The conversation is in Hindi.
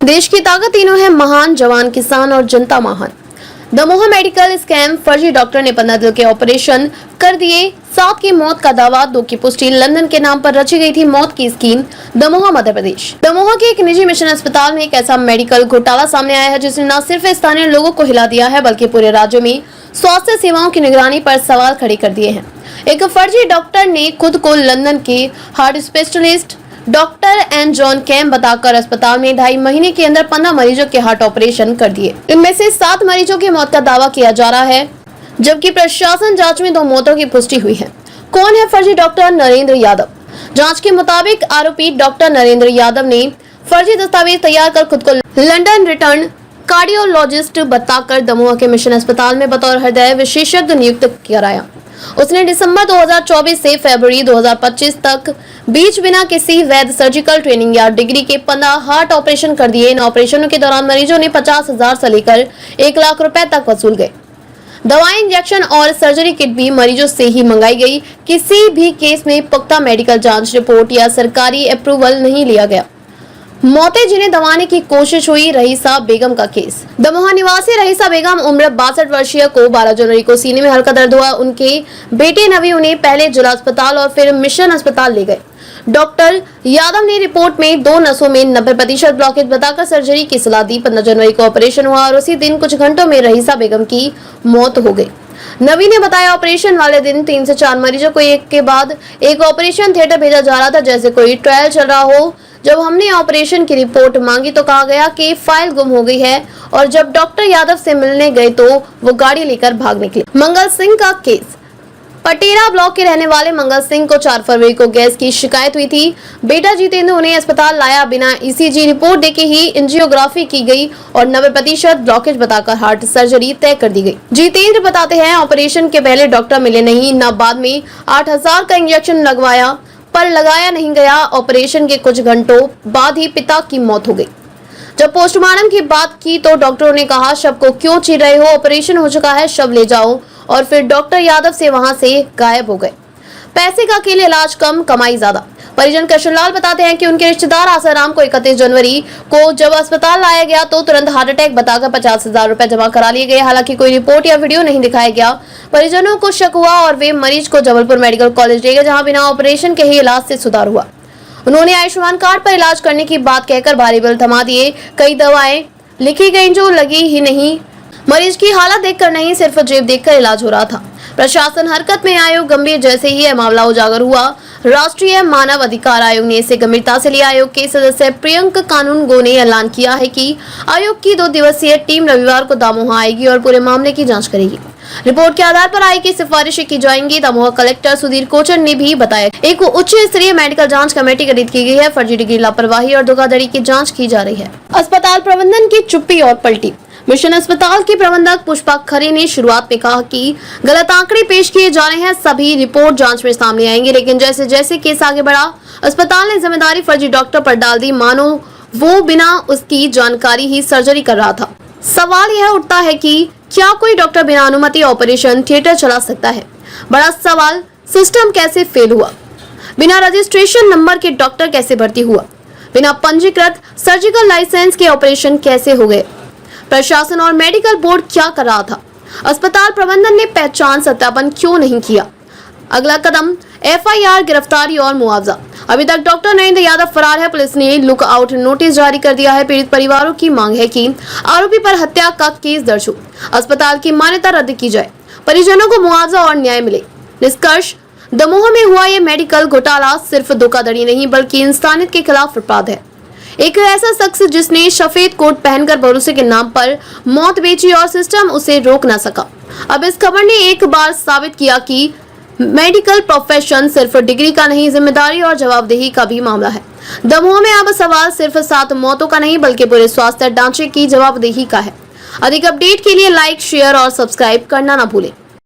देश की ताकत तीनों है महान, जवान, किसान और जनता महान। दमोह मेडिकल स्कैम, फर्जी डॉक्टर ने 15 दिल के ऑपरेशन कर दिए, 7 की मौत का दावा, 2 की पुष्टि। लंदन के नाम पर रची गई थी मौत की स्कीम। दमोह मध्य प्रदेश। दमोह के एक निजी मिशन अस्पताल में एक ऐसा मेडिकल घोटाला सामने आया है जिसने न सिर्फ स्थानीय लोगों को हिला दिया है बल्कि पूरे राज्य में स्वास्थ्य सेवाओं की निगरानी पर सवाल खड़े कर दिए हैं। एक फर्जी डॉक्टर ने खुद को लंदन के heart specialist doctor N John Camm बताकर अस्पताल में 2.5 महीने के अंदर 15 मरीजों के हार्ट ऑपरेशन कर दिए। इनमें से 7 मरीजों की मौत का दावा किया जा रहा है, जबकि प्रशासन जांच में 2 मौतों की पुष्टि हुई है। कौन है फर्जी डॉक्टर? नरेंद्र यादव। जांच के मुताबिक आरोपी डॉक्टर नरेंद्र यादव ने फर्जी दस्तावेज तैयार कर खुद को लंदन रिटर्न कार्डियोलॉजिस्ट बताकर दमोह के मिशन अस्पताल में बतौर हृदय विशेषज्ञ नियुक्त कराया। उसने दिसंबर 2024 से फरवरी 2025 तक बीच बिना किसी वैध सर्जिकल ट्रेनिंग या डिग्री के 15 हार्ट ऑपरेशन कर दिए। इन ऑपरेशनों के दौरान मरीजों ने 50,000 से लेकर 1 लाख रुपए तक वसूल गए। दवाएं, इंजेक्शन और सर्जरी किट भी मरीजों से ही मंगाई गई। किसी भी केस में पुख्ता मेडिकल जांच रिपोर्ट या सरकारी अप्रूवल नहीं लिया गया। मौतें जिन्हें दबाने की कोशिश हुई। रहीसा बेगम का केस। दमोह निवासी रहीसा बेगम उम्र 62 वर्षीय को 12 जनवरी को सीने में हल्का दर्द हुआ। उनके बेटे नवी उन्हें पहले जिला अस्पताल और फिर मिशन अस्पताल ले गए। डॉक्टर यादव ने रिपोर्ट में 2 नसों में 90% ब्लॉकेज बताकर सर्जरी की सलाह दी। 15 जनवरी को ऑपरेशन हुआ और उसी दिन कुछ घंटों में रहीसा बेगम की मौत हो गई। नवी ने बताया, ऑपरेशन वाले दिन 3 से 4 मरीजों को एक के बाद एक ऑपरेशन थिएटर भेजा जा रहा था, जैसे कोई ट्रायल चल रहा हो। जब हमने ऑपरेशन की रिपोर्ट मांगी तो कहा गया कि फाइल गुम हो गई है और जब डॉक्टर यादव से मिलने गए तो वो गाड़ी लेकर भाग निकले। मंगल सिंह का केस। पटेरा ब्लॉक के रहने वाले मंगल सिंह को 4 फरवरी को गैस की शिकायत हुई थी। बेटा जितेंद्र उन्हें अस्पताल लाया। बिना ईसीजी रिपोर्ट देके ही एंजियोग्राफी की गई और 90% ब्लॉकेज बताकर हार्ट सर्जरी तय कर दी गई। जितेंद्र बताते हैं, ऑपरेशन के पहले डॉक्टर मिले नहीं, न बाद में 8,000 का इंजेक्शन लगवाया पर लगाया नहीं गया। ऑपरेशन के कुछ घंटों बाद ही पिता की मौत हो गई। जब पोस्टमार्टम की बात की तो डॉक्टरों ने कहा, शव को क्यों चीर रहे हो, ऑपरेशन हो चुका है, शव ले जाओ। और फिर डॉक्टर यादव से वहां से गायब हो गए। पैसे का अकेले इलाज कम, कमाई ज्यादा। परिजन कृष्णलाल बताते हैं कि उनके रिश्तेदार आसाराम को 31 जनवरी को जब अस्पताल लाया गया तो तुरंत हार्ट अटैक बताकर 50,000 रुपए जमा करा लिए गए। हालांकि कोई रिपोर्ट या वीडियो नहीं दिखाया गया। परिजनों को शक हुआ और वे मरीज को जबलपुर मेडिकल कॉलेज ले गए, जहाँ बिना ऑपरेशन के ही इलाज से सुधार हुआ। उन्होंने आयुष्मान कार्ड पर इलाज करने की बात कहकर भारी बिल थमा दिए। कई दवाएं लिखी गई जो लगी ही नहीं। मरीज की हालत देखकर नहीं, सिर्फ जेब देखकर इलाज हो रहा था। प्रशासन हरकत में। आयोग गंभीर। जैसे ही यह मामला उजागर हुआ, राष्ट्रीय मानव अधिकार आयोग ने इसे गंभीरता से लिया। आयोग के सदस्य प्रियंक कानूनगो ने ऐलान किया है कि आयोग की 2 दिवसीय टीम रविवार को दमोह आएगी और पूरे मामले की जांच करेगी। रिपोर्ट के आधार पर आगे की सिफारिशें की जाएंगी। दमोह कलेक्टर सुधीर कोचर ने भी बताया, एक उच्च स्तरीय मेडिकल जांच कमेटी गठित की गई है। फर्जी डिग्री, लापरवाही और धोखाधड़ी की जांच की जा रही है। अस्पताल प्रबंधन की चुप्पी और पलटी। मिशन अस्पताल की प्रबंधक पुष्पा खरे ने शुरुआत में कहा कि गलत आंकड़े पेश किए जा रहे हैं, सभी रिपोर्ट जांच में सामने आएंगे। लेकिन जैसे जैसे केस आगे बढ़ा, अस्पताल ने जिम्मेदारी फर्जी डॉक्टर पर डाल दी, मानो वो बिना उसकी जानकारी ही सर्जरी कर रहा था। सवाल यह उठता है कि क्या कोई डॉक्टर बिना अनुमति ऑपरेशन थिएटर चला सकता है? बड़ा सवाल, सिस्टम कैसे फेल हुआ? बिना रजिस्ट्रेशन नंबर के डॉक्टर कैसे भर्ती हुआ? बिना पंजीकृत सर्जिकल लाइसेंस के ऑपरेशन कैसे हो गए? प्रशासन और मेडिकल बोर्ड क्या कर रहा था? अस्पताल प्रबंधन ने पहचान सत्यापन क्यों नहीं किया? अगला कदम एफआईआर, गिरफ्तारी और मुआवजा। अभी तक डॉक्टर नरेंद्र यादव फरार है। पुलिस ने लुक आउट नोटिस जारी कर दिया है। पीड़ित परिवारों की मांग है कि आरोपी पर हत्या का केस दर्ज हो, अस्पताल की मान्यता रद्द की जाए, परिजनों को मुआवजा और न्याय मिले। निष्कर्ष, दमोह में हुआ ये मेडिकल घोटाला सिर्फ धोखाधड़ी नहीं बल्कि इंसानियत के खिलाफ अपराध है। एक ऐसा शख्स जिसने सफेद कोट पहनकर भरोसे के नाम पर मौत बेची और सिस्टम उसे रोक न सका। अब इस खबर ने एक बार साबित किया कि मेडिकल प्रोफेशन सिर्फ डिग्री का नहीं, जिम्मेदारी और जवाबदेही का भी मामला है। दमोह में अब सवाल सिर्फ 7 मौतों का नहीं बल्कि पूरे स्वास्थ्य ढांचे की जवाबदेही का है। अधिक अपडेट के लिए लाइक, शेयर और सब्सक्राइब करना न भूलें।